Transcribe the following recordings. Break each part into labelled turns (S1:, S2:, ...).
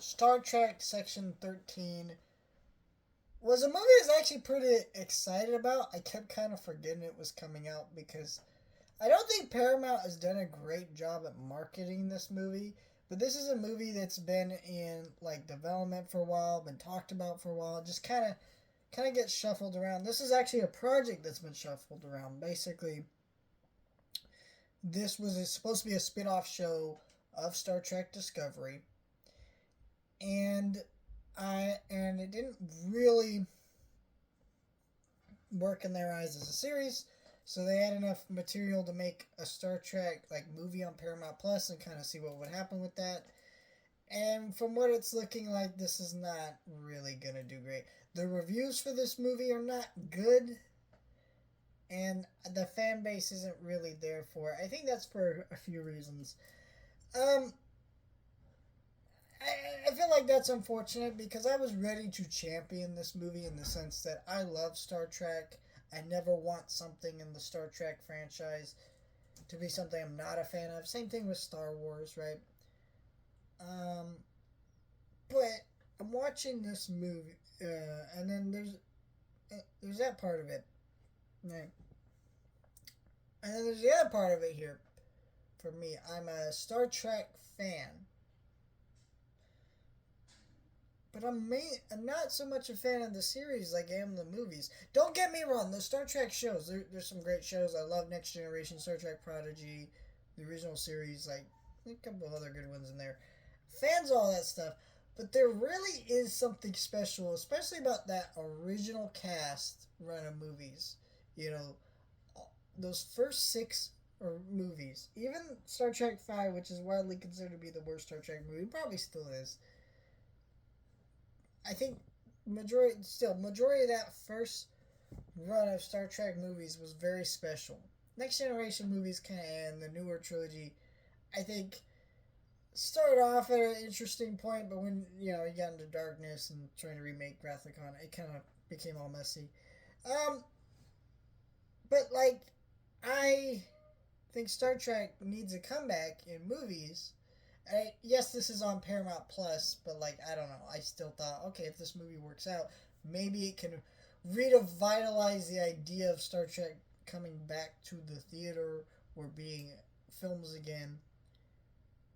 S1: Star Trek Section 13 was a movie I was actually pretty excited about. I kept kind of forgetting it was coming out because I don't think Paramount has done a great job at marketing this movie. But this is a movie that's been in like development for a while, been talked about for a while, just kind of gets shuffled around. This is actually a project that's been shuffled around. Basically, this was supposed to be a spin-off show of Star Trek Discovery, and it didn't really work in their eyes as a series. So they had enough material to make a Star Trek like movie on Paramount Plus and kind of see what would happen with that. And from what it's looking like, this is not really gonna do great. The reviews for this movie are not good, and the fan base isn't really there for it. I think that's for a few reasons. Um, I feel like that's unfortunate because I was ready to champion this movie in the sense that I love Star Trek. I never want something in the Star Trek franchise to be something I'm not a fan of. Same thing with Star Wars, right? Um, but I'm watching this movie, and then there's that part of it, right? And then there's the other part of it here. For me, I'm a Star Trek fan, but I'm not so much a fan of the series like I am the movies. Don't get me wrong, the Star Trek shows, there's some great shows. I love Next Generation, Star Trek Prodigy, the original series, like a couple of other good ones in there. Fans all that stuff, but there really is something special, especially about that original cast run of movies. You know, those first six or movies, even Star Trek 5, which is widely considered to be the worst Star Trek movie, probably still is. I think majority of that first run of Star Trek movies was very special. Next Generation movies kind of end. The newer trilogy, I think, started off at an interesting point, but when you got into Darkness and trying to remake Wrath of Khan, it kind of became all messy. Um, but like, I think Star Trek needs a comeback in movies. Yes, this is on Paramount Plus, but like I don't know. I still thought, okay, if this movie works out, maybe it can revitalize the idea of Star Trek coming back to the theater or being films again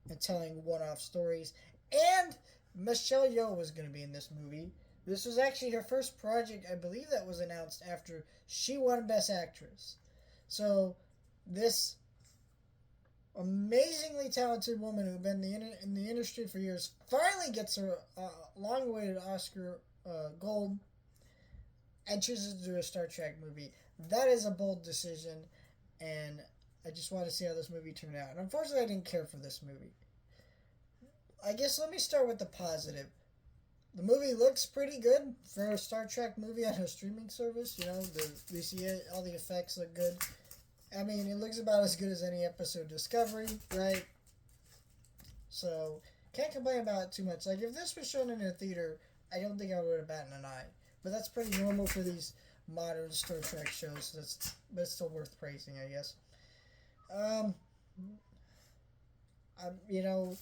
S1: and telling one-off stories. And Michelle Yeoh was going to be in this movie. This was actually her first project, I believe, that was announced after she won Best Actress. So this amazingly talented woman who'd been in the industry for years finally gets her long-awaited Oscar gold and chooses to do a Star Trek movie. That is a bold decision, and I just want to see how this movie turned out. And unfortunately, I didn't care for this movie. I guess let me start with the positive. The movie looks pretty good for a Star Trek movie on a streaming service. We see it, all the effects look good. I mean, it looks about as good as any episode of Discovery, right? So, can't complain about it too much. Like, if this was shown in a theater, I don't think I would have batted an eye. But that's pretty normal for these modern Star Trek shows. But it's still worth praising, I guess. Um, you know,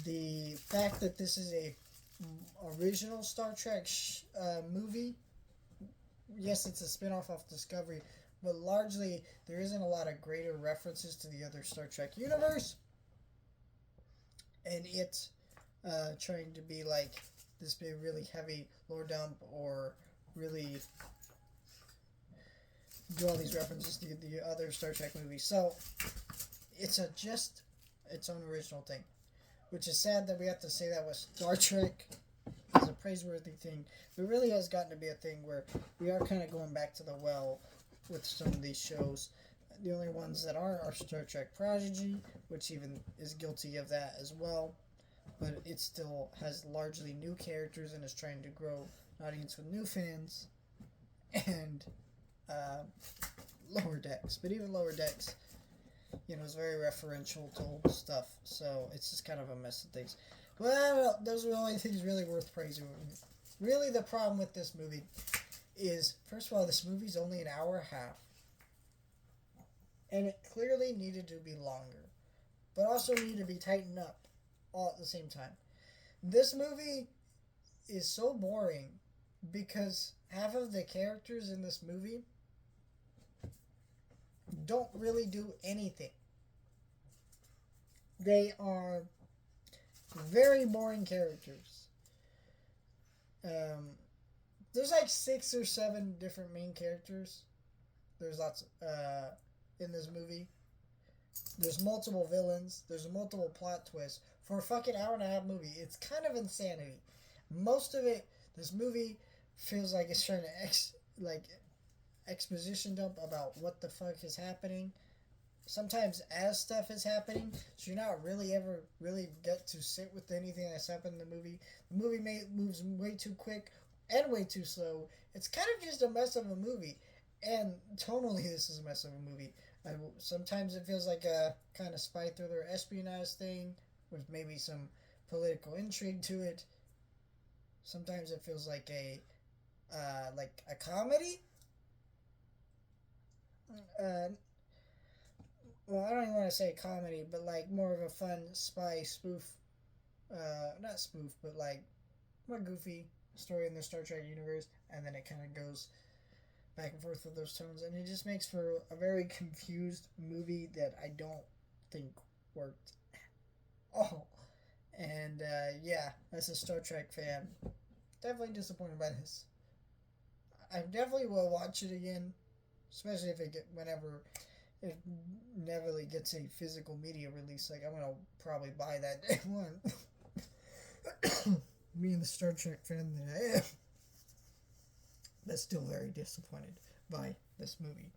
S1: the fact that this is a original Star Trek movie, yes, it's a spin-off of Discovery, but largely there isn't a lot of greater references to the other Star Trek universe, and it's trying to be like this big, really heavy lore dump or really do all these references to the other Star Trek movies. So it's just its own original thing, which is sad that we have to say that with Star Trek is a praiseworthy thing, but really has gotten to be a thing where we are kind of going back to the well with some of these shows. The only ones that are Star Trek Prodigy, which even is guilty of that as well, but it still has largely new characters and is trying to grow an audience with new fans, and uh, Lower Decks. But even Lower Decks, is very referential to old stuff, so it's just kind of a mess of things. But I don't know, those are the only things really worth praising. Really, the problem with this movie is, first of all, this movie's only an hour and a half, and it clearly needed to be longer, but also needed to be tightened up all at the same time. This movie is so boring because half of the characters in this movie don't really do anything. They are very boring characters. Um, there's like 6 or 7 different main characters. There's lots in this movie. There's multiple villains. There's multiple plot twists for a fucking hour and a half movie. It's kind of insanity. Most of it, this movie feels like it's trying to exposition dump about what the fuck is happening. Sometimes as stuff is happening, so you're not really ever really get to sit with anything that's happened in the movie. The movie moves way too quick and way too slow. It's kind of just a mess of a movie, and tonally this is a mess of a movie. Sometimes it feels like a kind of spy thriller espionage thing with maybe some political intrigue to it. Sometimes it feels like a comedy. Uh, well, I don't even want to say comedy, but like more of a fun spy spoof. Not spoof, but like more goofy story in the Star Trek universe, and then it kind of goes back and forth with those tones, and it just makes for a very confused movie that I don't think worked at all. And yeah, as a Star Trek fan, definitely disappointed by this. I definitely will watch it again, especially if whenever it never gets a physical media release. Like I'm gonna probably buy that day one. Being the Star Trek fan that I am, but still very disappointed by this movie.